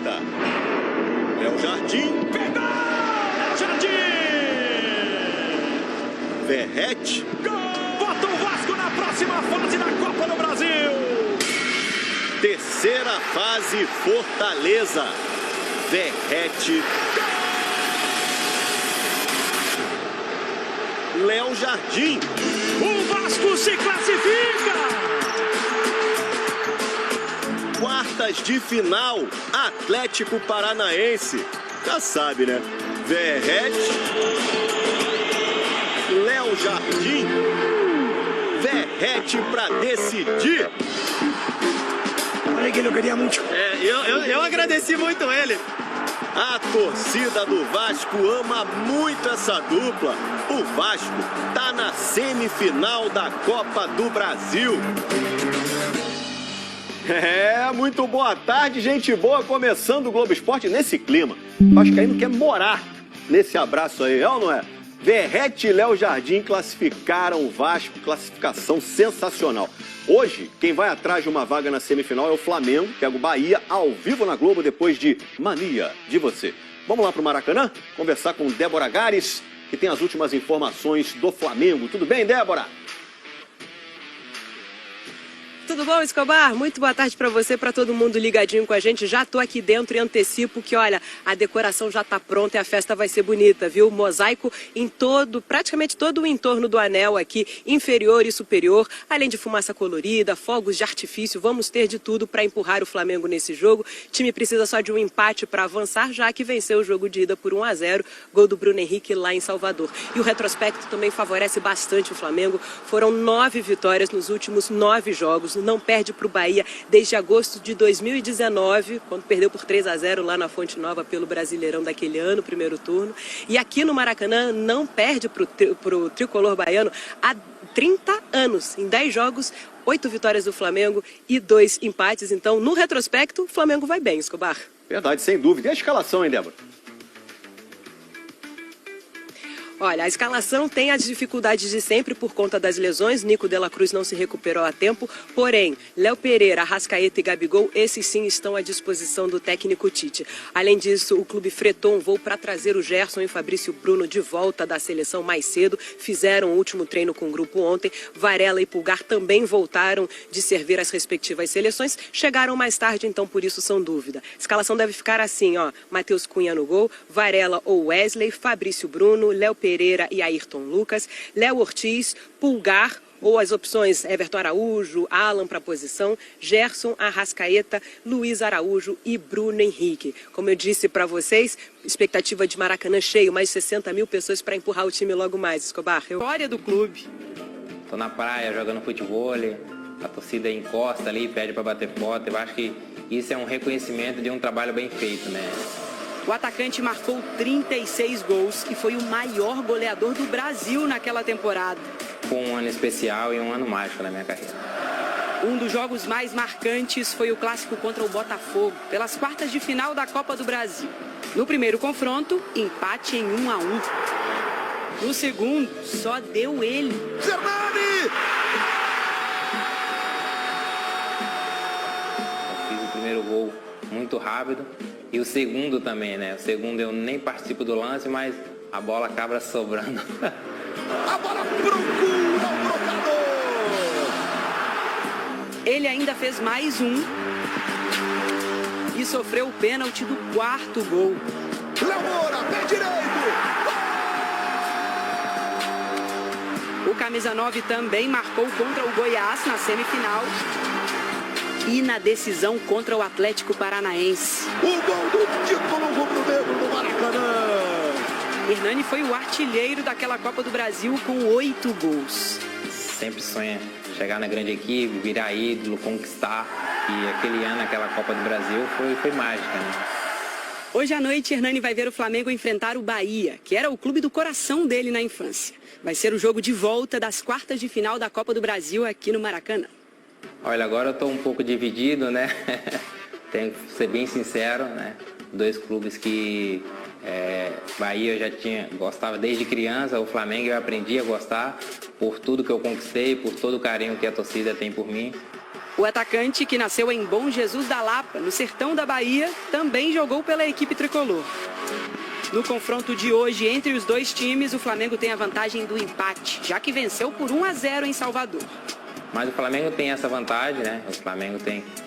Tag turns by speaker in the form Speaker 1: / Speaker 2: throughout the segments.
Speaker 1: direita. Léo Jardim.
Speaker 2: Pegou! Léo Jardim!
Speaker 1: Verrete.
Speaker 2: Gol! Bota o Vasco na próxima fase da Copa do Brasil!
Speaker 1: Terceira fase, Fortaleza. Verrete. Léo Jardim.
Speaker 2: O Vasco se classifica!
Speaker 1: Quartas de final, Atlético Paranaense. Já sabe, né? Verrete. Léo Jardim. Verrete para decidir.
Speaker 2: Olha que ele queria muito.
Speaker 1: Eu agradeci muito ele. A torcida do Vasco ama muito essa dupla. O Vasco tá na semifinal da Copa do Brasil. Muito boa tarde, gente boa. Começando o Globo Esporte nesse clima. Vascaíno quer morar nesse abraço aí, é ou não é? Verrete e Léo Jardim classificaram o Vasco, classificação sensacional. Hoje, quem vai atrás de uma vaga na semifinal é o Flamengo, pega o Bahia ao vivo na Globo depois de Mania de Você. Vamos lá para o Maracanã conversar com Débora Gares, que tem as últimas informações do Flamengo. Tudo bem, Débora?
Speaker 3: Tudo bom, Escobar? Muito boa tarde para você, para todo mundo ligadinho com a gente. Já tô aqui dentro e antecipo que, olha, a decoração já tá pronta e a festa vai ser bonita, viu? Mosaico em praticamente todo o entorno do anel aqui, inferior e superior, além de fumaça colorida, fogos de artifício. Vamos ter de tudo para empurrar o Flamengo nesse jogo. O time precisa só de um empate para avançar, já que venceu o jogo de ida por 1-0, gol do Bruno Henrique lá em Salvador. E o retrospecto também favorece bastante o Flamengo. Foram 9 vitórias nos últimos 9 jogos. Não perde para o Bahia desde agosto de 2019, quando perdeu por 3-0 lá na Fonte Nova pelo Brasileirão daquele ano, primeiro turno. E aqui no Maracanã não perde para o tricolor baiano há 30 anos. Em 10 jogos, 8 vitórias do Flamengo e 2 empates. Então, no retrospecto, o Flamengo vai bem, Escobar.
Speaker 1: Verdade, sem dúvida. E a escalação, hein, Débora?
Speaker 3: Olha, a escalação tem as dificuldades de sempre por conta das lesões. Nico de la Cruz não se recuperou a tempo. Porém, Léo Pereira, Arrascaeta e Gabigol, esses sim estão à disposição do técnico Tite. Além disso, o clube fretou um voo para trazer o Gerson e Fabrício Bruno de volta da seleção mais cedo. Fizeram o último treino com o grupo ontem. Varela e Pulgar também voltaram de servir as respectivas seleções. Chegaram mais tarde, então por isso são dúvida. A escalação deve ficar assim, ó. Matheus Cunha no gol, Varela ou Wesley, Fabrício Bruno, Léo Pereira e Ayrton Lucas, Léo Ortiz, Pulgar, ou as opções Everton Araújo, Alan para a posição, Gerson, Arrascaeta, Luiz Araújo e Bruno Henrique. Como eu disse para vocês, expectativa de Maracanã cheio, mais de 60 mil pessoas para empurrar o time logo mais, Escobar. História do clube.
Speaker 4: Tô na praia jogando futebol, a torcida encosta ali, pede para bater foto. Eu acho que isso é um reconhecimento de um trabalho bem feito, né?
Speaker 5: O atacante marcou 36 gols e foi o maior goleador do Brasil naquela temporada.
Speaker 4: Foi um ano especial e um ano mágico na minha carreira.
Speaker 5: Um dos jogos mais marcantes foi o clássico contra o Botafogo, pelas quartas de final da Copa do Brasil. No primeiro confronto, empate em 1-1. No segundo, só deu ele.
Speaker 2: Zernani!
Speaker 4: Eu fiz o primeiro gol muito rápido. E o segundo também, né? O segundo eu nem participo do lance, mas a bola acaba sobrando.
Speaker 2: A bola procura o brocador!
Speaker 5: Ele ainda fez mais um e sofreu o pênalti do quarto gol.
Speaker 2: Léo Moura, pé direito!
Speaker 5: O camisa 9 também marcou contra o Goiás na semifinal. E na decisão contra o Atlético Paranaense.
Speaker 2: O gol do título rubro-negro do Maracanã.
Speaker 5: Hernani foi o artilheiro daquela Copa do Brasil com 8 gols.
Speaker 4: Sempre sonha chegar na grande equipe, virar ídolo, conquistar. E aquele ano, aquela Copa do Brasil foi mágica, né?
Speaker 5: Hoje à noite, Hernani vai ver o Flamengo enfrentar o Bahia, que era o clube do coração dele na infância. Vai ser o jogo de volta das quartas de final da Copa do Brasil aqui no Maracanã.
Speaker 4: Olha, agora eu estou um pouco dividido, né? Tenho que ser bem sincero, né? 2 clubes que Bahia eu já gostava desde criança, o Flamengo eu aprendi a gostar por tudo que eu conquistei, por todo o carinho que a torcida tem por mim.
Speaker 5: O atacante, que nasceu em Bom Jesus da Lapa, no sertão da Bahia, também jogou pela equipe tricolor. No confronto de hoje entre os dois times, o Flamengo tem a vantagem do empate, já que venceu por 1-0 em Salvador.
Speaker 4: Mas o Flamengo tem essa vantagem, né? O Flamengo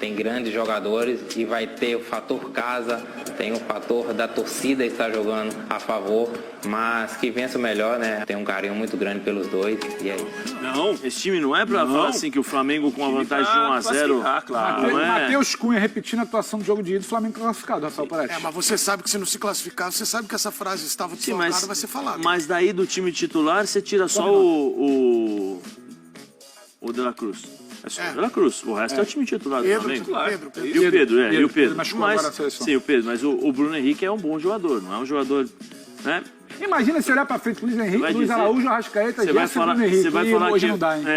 Speaker 4: tem grandes jogadores e vai ter o fator casa, tem o fator da torcida estar jogando a favor, mas que vença o melhor, né? Tem um carinho muito grande pelos dois e é isso.
Speaker 6: Não, esse time não é pra falar assim que o Flamengo com a vantagem de 1-0.
Speaker 7: Claro.
Speaker 6: Não é.
Speaker 7: Matheus Cunha repetindo a atuação do jogo de ida, o Flamengo classificado, Rafael Parete.
Speaker 8: Mas você sabe que se não se classificar, você sabe que essa frase estava desfalcada, vai ser falada.
Speaker 6: Mas daí do time titular você tira só o De La Cruz. É só o De La Cruz. O resto é o time titular do Flamengo. E o Pedro, e o Pedro. Sim, o Pedro. Mas o Bruno Henrique é um bom jogador, não é um jogador, né?
Speaker 7: Imagina se olhar pra frente, Luiz Henrique, Luiz Araújo, Arrascaeta, Gerson e Bruno Henrique.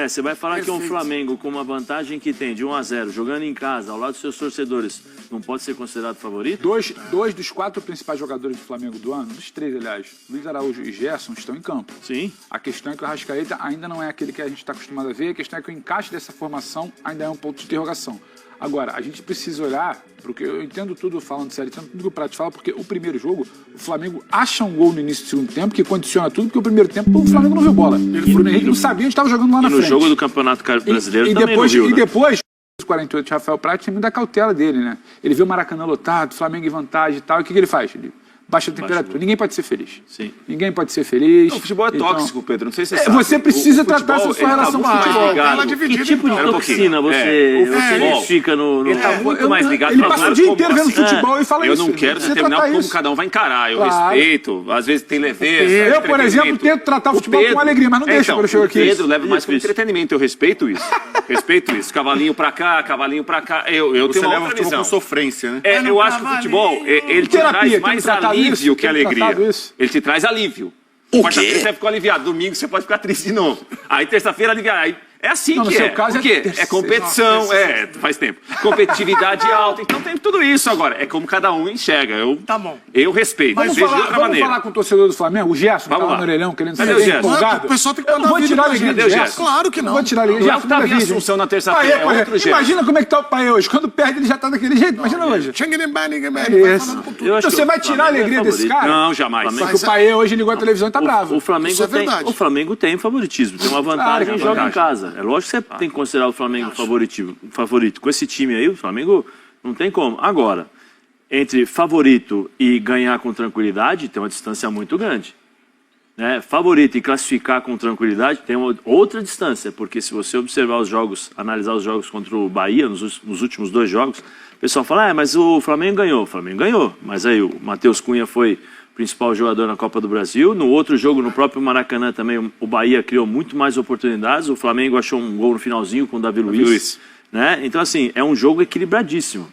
Speaker 6: Você vai falar que um Flamengo com uma vantagem que tem de 1-0, jogando em casa, ao lado dos seus torcedores, não pode ser considerado favorito?
Speaker 7: Dois dos 4 principais jogadores do Flamengo do ano, dos 3, aliás, Luiz Araújo e Gerson, estão em campo.
Speaker 6: Sim.
Speaker 7: A questão é que o Arrascaeta ainda não é aquele que a gente está acostumado a ver, a questão é que o encaixe dessa formação ainda é um ponto de interrogação. Agora, a gente precisa olhar, porque eu entendo tudo falando sério, entendo tudo que o Prato fala, porque o primeiro jogo, o Flamengo acha um gol no início do segundo tempo, que condiciona tudo, porque o primeiro tempo o Flamengo não viu bola. O Bruno Henrique não sabia onde estava jogando lá na frente.
Speaker 6: E no jogo do Campeonato Brasileiro também
Speaker 7: depois,
Speaker 6: não viu, né?
Speaker 7: E depois, 48 de Rafael Prato, tem muita cautela dele, né? Ele vê o Maracanã lotado, Flamengo em vantagem e tal, e o que ele faz? Ele baixa a temperatura. Ninguém pode ser feliz.
Speaker 6: Sim.
Speaker 7: Ninguém pode ser feliz.
Speaker 1: O futebol é tóxico, Pedro. Não sei se você sabe.
Speaker 7: Você precisa tratar essa sua relação com o futebol.
Speaker 6: Que tipo de toxina você identifica no...
Speaker 9: Ele tá muito mais ligado.
Speaker 7: Ele passa o dia inteiro vendo futebol e fala isso.
Speaker 9: Eu não quero determinar como cada um vai encarar. Eu respeito. Às vezes tem leveza.
Speaker 7: Eu, por exemplo, tento tratar o futebol com alegria, mas não deixa quando eu chego aqui.
Speaker 9: O Pedro leva mais como entretenimento. Eu respeito isso. Respeito isso. Cavalinho pra cá, cavalinho pra cá. Eu tenho uma outra visão.
Speaker 1: Com sofrência, né?
Speaker 9: Eu acho que o futebol, ele te traz mais alívio que alegria. Ele te traz alívio. Quarta-feira você ficou aliviado, domingo você pode ficar triste de novo. Aí terça-feira aliviado. É assim que é. Porque é competição, faz tempo. Competitividade alta, então tem tudo isso agora. É como cada um enxerga.
Speaker 8: Tá bom.
Speaker 9: Eu respeito.
Speaker 7: Vamos falar com o torcedor do Flamengo, o Gerson, que tá lá no orelhão, querendo ser empolgado.
Speaker 8: O pessoal tem que
Speaker 7: Eu não vou tirar a alegria do Gerson.
Speaker 8: Claro que não.
Speaker 7: Não vou tirar a alegria.
Speaker 9: Já estava em Assunção na terça-feira, é outro Gerson.
Speaker 7: Imagina como é que tá o pai hoje. Quando perde, ele já tá daquele jeito. Imagina hoje. Você vai tirar a alegria desse cara?
Speaker 9: Não, jamais.
Speaker 7: Porque o pai hoje ligou a televisão e tá bravo.
Speaker 6: O Flamengo tem favoritismo, tem uma vantagem e joga em casa. É lógico que você tem que considerar o Flamengo favorito. Com esse time aí, o Flamengo não tem como. Agora, entre favorito e ganhar com tranquilidade, tem uma distância muito grande. Né? Favorito e classificar com tranquilidade tem outra distância, porque se você observar os jogos, analisar os jogos contra o Bahia, nos últimos 2 jogos, o pessoal fala, mas o Flamengo ganhou. O Flamengo ganhou, mas aí o Matheus Cunha foi principal jogador na Copa do Brasil. No outro jogo, no próprio Maracanã também, o Bahia criou muito mais oportunidades. O Flamengo achou um gol no finalzinho com o Davi Luiz. Né? Então, assim, é um jogo equilibradíssimo.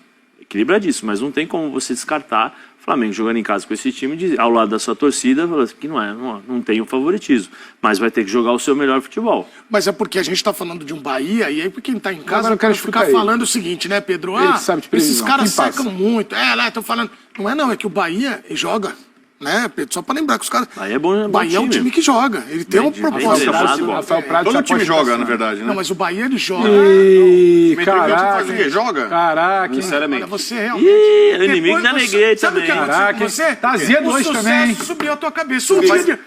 Speaker 6: Mas não tem como você descartar o Flamengo jogando em casa com esse time, ao lado da sua torcida, que não tem o favoritismo. Mas vai ter que jogar o seu melhor futebol.
Speaker 8: Mas é porque a gente está falando de um Bahia, e aí quem está em casa vai ficar falando o seguinte, né, Pedro? Esses caras secam muito. Estão falando... Não é que o Bahia joga... Né, Pedro? Só pra lembrar que os caras... Bahia é um time que joga. Ele tem uma proposta.
Speaker 1: Todo time joga, na verdade, né?
Speaker 8: Não, mas o Bahia, ele joga.
Speaker 1: Caraca. Joga?
Speaker 7: Caraca.
Speaker 9: Sinceramente.
Speaker 8: Olha, você realmente...
Speaker 6: O inimigo da Neguete também.
Speaker 8: Caraca. Você
Speaker 7: tá azedo hoje também.
Speaker 8: Subiu a tua cabeça. Um dia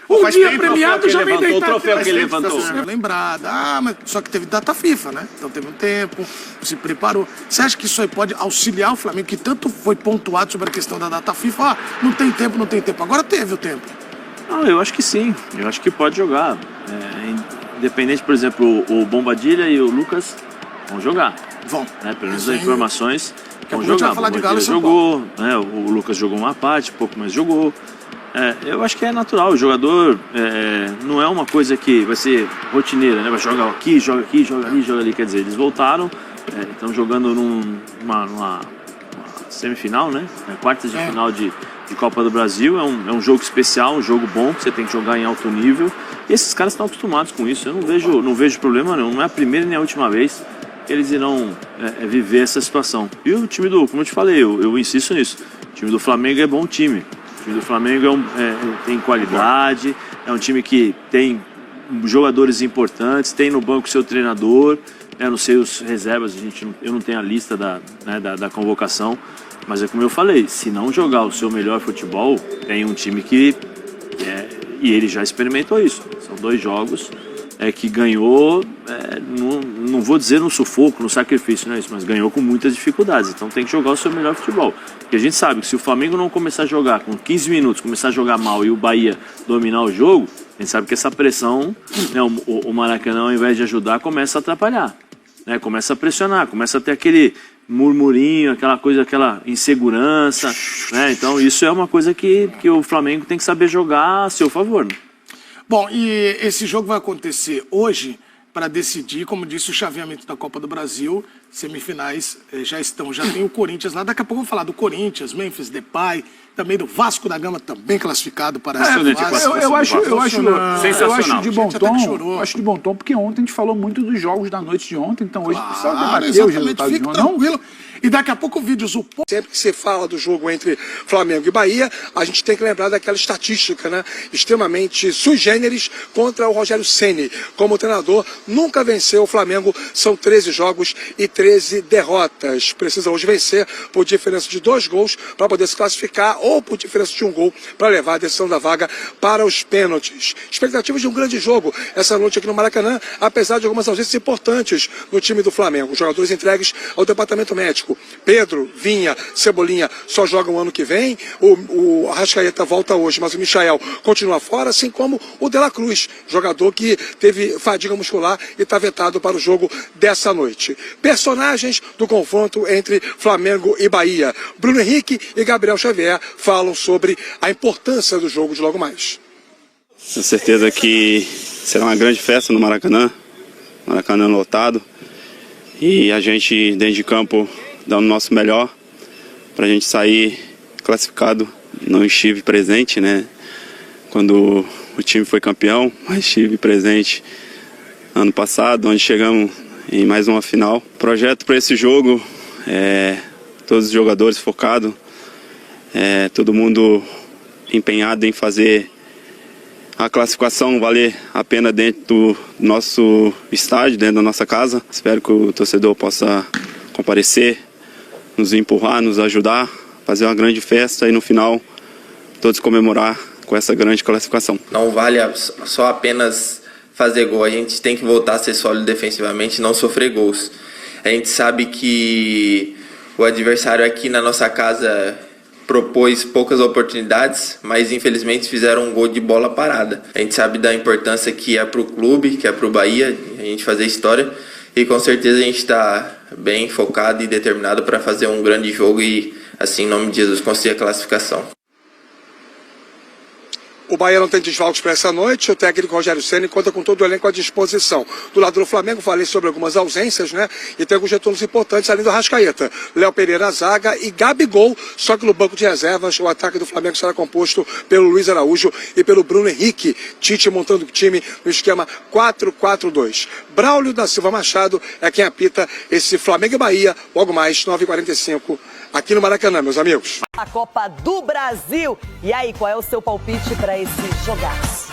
Speaker 8: premiado já vem deitar.
Speaker 9: O troféu que ele levantou.
Speaker 8: Lembrado. Mas só que teve data FIFA, né? Então teve um tempo, se preparou. Você acha que isso aí pode auxiliar o Flamengo, que tanto foi pontuado sobre a questão da data FIFA? Não tem tempo. Agora teve o tempo.
Speaker 6: Não, eu acho que sim. Eu acho que pode jogar. Independente, por exemplo, o Bombadilha e o Lucas vão jogar.
Speaker 8: Vão.
Speaker 6: Né? Pelo menos as informações vão
Speaker 8: jogar.
Speaker 6: O Bombadilha jogou, né? O Lucas jogou uma parte, pouco mais jogou. Eu acho que é natural. O jogador não é uma coisa que vai ser rotineira, né? Vai jogar aqui, joga ali, joga ali. Quer dizer, eles voltaram, estão jogando numa semifinal, né? Quartas de final de Copa do Brasil. É um jogo especial, um jogo bom, que você tem que jogar em alto nível. E esses caras estão acostumados com isso. Eu não vejo problema nenhum. Não é a primeira nem a última vez que eles irão viver essa situação. E o time como eu te falei, eu insisto nisso. O time do Flamengo é bom time. O time do Flamengo tem qualidade, é um time que tem jogadores importantes, tem no banco seu treinador. Eu não sei os reservas, eu não tenho a lista da convocação, mas é como eu falei, se não jogar o seu melhor futebol, tem um time que... e ele já experimentou isso. São 2 jogos que ganhou, não vou dizer no sufoco, no sacrifício, não é isso, mas ganhou com muitas dificuldades. Então tem que jogar o seu melhor futebol. Porque a gente sabe que se o Flamengo não começar a jogar com 15 minutos, começar a jogar mal e o Bahia dominar o jogo, a gente sabe que essa pressão, né, o Maracanã, ao invés de ajudar, começa a atrapalhar. Né, começa a pressionar, começa a ter aquele murmurinho, aquela coisa, aquela insegurança. Né, então isso é uma coisa que o Flamengo tem que saber jogar a seu favor. Né?
Speaker 8: Bom, e esse jogo vai acontecer hoje para decidir, como disse, o chaveamento da Copa do Brasil. Semifinais já tem o Corinthians lá. Daqui a pouco eu vou falar do Corinthians, Memphis Depay, também do Vasco da Gama, também classificado para essa fase.
Speaker 7: Eu acho de bom tom, porque ontem a gente falou muito dos jogos da noite de ontem, então hoje precisa debater os resultados de ontem.
Speaker 8: Tranquilo. E daqui a pouco vídeos. Sempre que se fala do jogo entre Flamengo e Bahia, a gente tem que lembrar daquela estatística, né? Extremamente sui generis contra o Rogério Ceni. Como treinador, nunca venceu o Flamengo. São 13 jogos e 13 derrotas. Precisa hoje vencer por diferença de 2 gols para poder se classificar ou por diferença de 1 gol para levar a decisão da vaga para os pênaltis. Expectativas de um grande jogo essa noite aqui no Maracanã, apesar de algumas ausências importantes no time do Flamengo. Os jogadores entregues ao departamento médico. Pedro, Vinha, Cebolinha só jogam ano que vem. O Arrascaeta volta hoje, mas o Michael continua fora, assim como o De La Cruz, jogador que teve fadiga muscular e está vetado para o jogo dessa noite. Personagens do confronto entre Flamengo e Bahia. Bruno Henrique e Gabriel Xavier falam sobre a importância do jogo de logo mais.
Speaker 10: Tenho certeza que será uma grande festa no Maracanã lotado. E a gente, dentro de campo, dando o nosso melhor para a gente sair classificado. Não estive presente, né, quando o time foi campeão, mas estive presente ano passado, onde chegamos em mais uma final. Projeto para esse jogo, todos os jogadores focados, todo mundo empenhado em fazer a classificação valer a pena dentro do nosso estádio, dentro da nossa casa. Espero que o torcedor possa comparecer, nos empurrar, nos ajudar, fazer uma grande festa e no final todos comemorar com essa grande classificação.
Speaker 4: Não vale só apenas fazer gol, a gente tem que voltar a ser sólido defensivamente e não sofrer gols. A gente sabe que o adversário aqui na nossa casa propôs poucas oportunidades, mas infelizmente fizeram um gol de bola parada. A gente sabe da importância que é para o clube, que é para o Bahia, a gente fazer história, e com certeza a gente está bem focado e determinado para fazer um grande jogo e, assim, em nome de Jesus, conseguir a classificação.
Speaker 8: O Bahia não tem desfalques para essa noite, o técnico Rogério Ceni conta com todo o elenco à disposição. Do lado do Flamengo, falei sobre algumas ausências, né? E tem alguns retornos importantes além do Arrascaeta. Léo Pereira na zaga e Gabigol, só que no banco de reservas o ataque do Flamengo será composto pelo Luiz Araújo e pelo Bruno Henrique. Tite montando o time no esquema 4-4-2. Braulio da Silva Machado é quem apita esse Flamengo e Bahia, logo mais 9h45. Aqui no Maracanã, meus amigos.
Speaker 11: A Copa do Brasil. E aí, qual é o seu palpite para esse jogaço?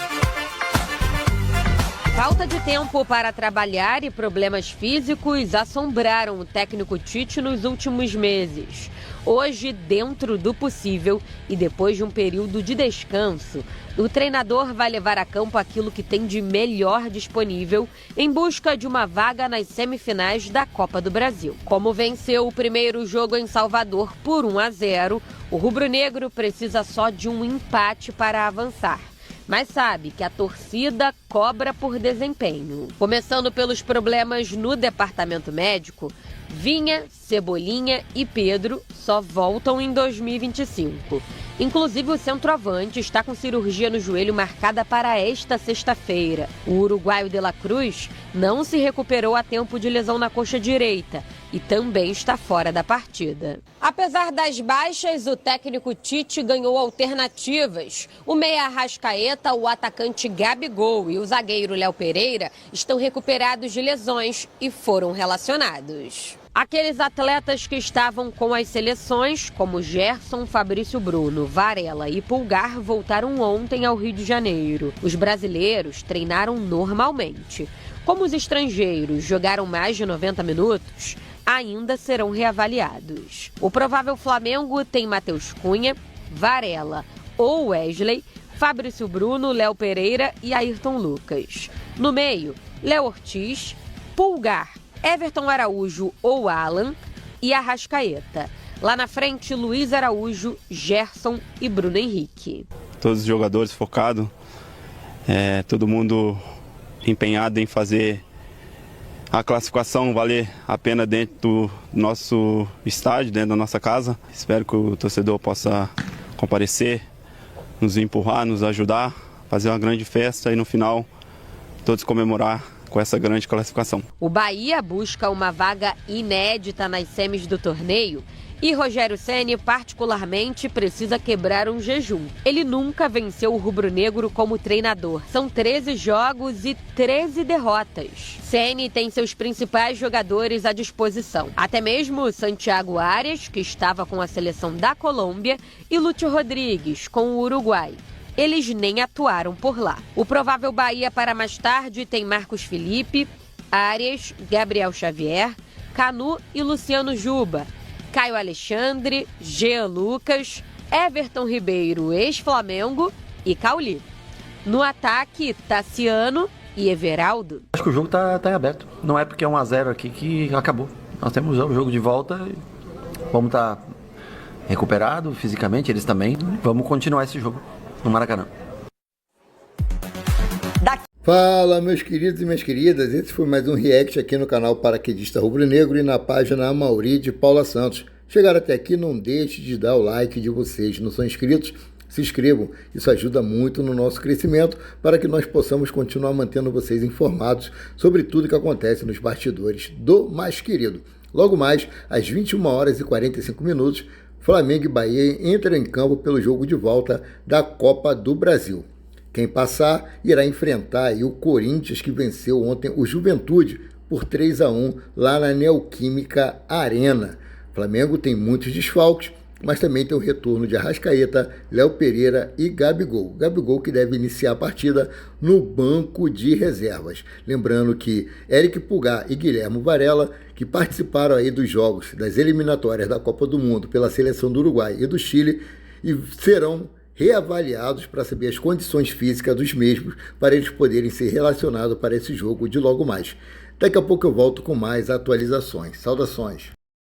Speaker 12: Falta de tempo para trabalhar e problemas físicos assombraram o técnico Tite nos últimos meses. Hoje, dentro do possível e depois de um período de descanso, o treinador vai levar a campo aquilo que tem de melhor disponível em busca de uma vaga nas semifinais da Copa do Brasil. Como venceu o primeiro jogo em Salvador por 1-0, o rubro-negro precisa só de um empate para avançar. Mas sabe que a torcida cobra por desempenho. Começando pelos problemas no departamento médico, Vinha, Cebolinha e Pedro só voltam em 2025. Inclusive, o centroavante está com cirurgia no joelho marcada para esta sexta-feira. O uruguaio De La Cruz não se recuperou a tempo de lesão na coxa direita e também está fora da partida. Apesar das baixas, o técnico Tite ganhou alternativas. O meia Arrascaeta, o atacante Gabigol e o zagueiro Léo Pereira estão recuperados de lesões e foram relacionados. Aqueles atletas que estavam com as seleções, como Gerson, Fabrício Bruno, Varela e Pulgar, voltaram ontem ao Rio de Janeiro. Os brasileiros treinaram normalmente. Como os estrangeiros jogaram mais de 90 minutos, ainda serão reavaliados. O provável Flamengo tem Matheus Cunha, Varela ou Wesley, Fabrício Bruno, Léo Pereira e Ayrton Lucas. No meio, Léo Ortiz, Pulgar, Everton Araújo ou Alan e Arrascaeta. Lá na frente, Luiz Araújo, Gerson e Bruno Henrique.
Speaker 10: Todos os jogadores focados, todo mundo empenhado em fazer a classificação valer a pena dentro do nosso estádio, dentro da nossa casa. Espero que o torcedor possa comparecer, nos empurrar, nos ajudar, fazer uma grande festa e no final todos comemorar com essa grande classificação.
Speaker 12: O Bahia busca uma vaga inédita nas semis do torneio e Rogério Ceni particularmente precisa quebrar um jejum. Ele nunca venceu o rubro-negro como treinador. São 13 jogos e 13 derrotas. Ceni tem seus principais jogadores à disposição. Até mesmo Santiago Arias, que estava com a seleção da Colômbia, e Lúcio Rodrigues, com o Uruguai. Eles nem atuaram por lá. O provável Bahia para mais tarde tem Marcos Felipe, Arias, Gabriel Xavier, Canu e Luciano Juba, Caio Alexandre, Jean Lucas, Everton Ribeiro, ex-Flamengo, e Cauli. No ataque, Tassiano e Everaldo.
Speaker 13: Acho que o jogo tá em aberto. Não é porque é 1-0 aqui que acabou. Nós temos o jogo de volta e vamos estar recuperados fisicamente, eles também. Vamos continuar esse jogo no Maracanã.
Speaker 14: Fala, meus queridos e minhas queridas, esse foi mais um react aqui no canal Paraquedista Rubro Negro e na página Amaury de Paula Santos. Chegaram até aqui, não deixe de dar o like de vocês. Não são inscritos? Se inscrevam, isso ajuda muito no nosso crescimento para que nós possamos continuar mantendo vocês informados sobre tudo que acontece nos bastidores do mais querido. Logo mais, às 21h45, Flamengo e Bahia entram em campo pelo jogo de volta da Copa do Brasil. Quem passar irá enfrentar aí o Corinthians, que venceu ontem o Juventude por 3-1 lá na Neoquímica Arena. O Flamengo tem muitos desfalques, mas também tem o retorno de Arrascaeta, Léo Pereira e Gabigol. Gabigol que deve iniciar a partida no banco de reservas. Lembrando que Eric Pulgar e Guilherme Varela, que participaram aí dos jogos das eliminatórias da Copa do Mundo pela seleção do Uruguai e do Chile, e serão reavaliados para saber as condições físicas dos mesmos para eles poderem ser relacionados para esse jogo de logo mais. Daqui a pouco eu volto com mais atualizações. Saudações!